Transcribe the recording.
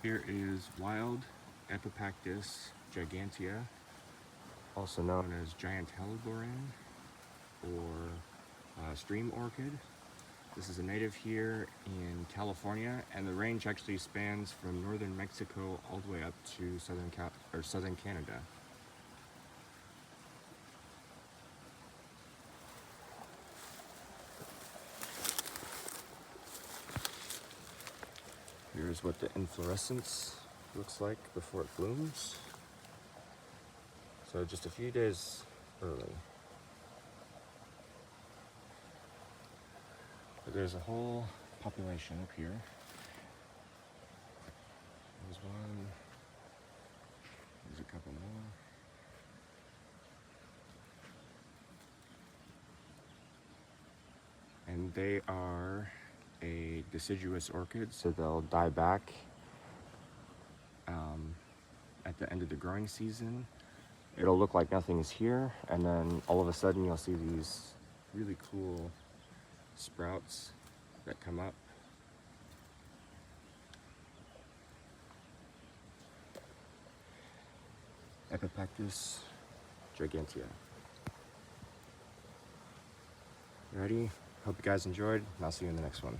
Here is wild Epipactis gigantea, also known as giant helleborine or stream orchid. This is a native here in California, and the range actually spans from northern Mexico all the way up to southern Canada. Here's what the inflorescence looks like before it blooms. So just a few days early. But there's a whole population up here. There's one. There's a couple more. And they are a deciduous orchid, so they'll die back at the end of the growing season. It'll look like nothing is here, and then all of a sudden you'll see these really cool sprouts that come up. Epipactis gigantea. Ready? Hope you guys enjoyed, and I'll see you in the next one.